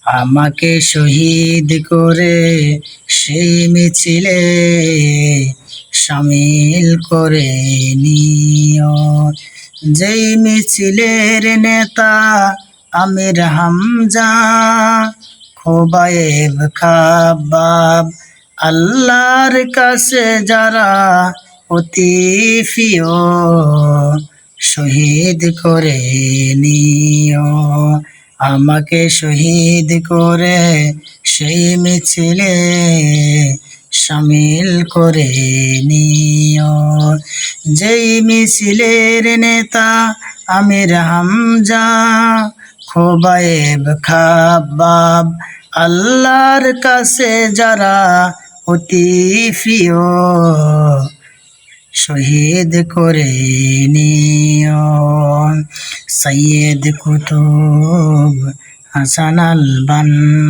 আমাকে শহীদ করে সেই মিছিলে শামিল করে নিও। যেই মিছিলের নেতা আমির হামজা, খোবায়েব খাব্বাব, আল্লাহর কাছে যারা অতি প্রিয়, শহীদ করে নিও। আমাকে শহীদ করে সেই মিছিলে শামিল করে নিও। যেই মিছিলের নেতা আমির হামজা, খোবায়েব খাব্বাব, আল্লাহর কাছে যারা অতি প্রিয়, শহীদ করে নিও। সৈয়দ কুতুব হাসান আল বান্না।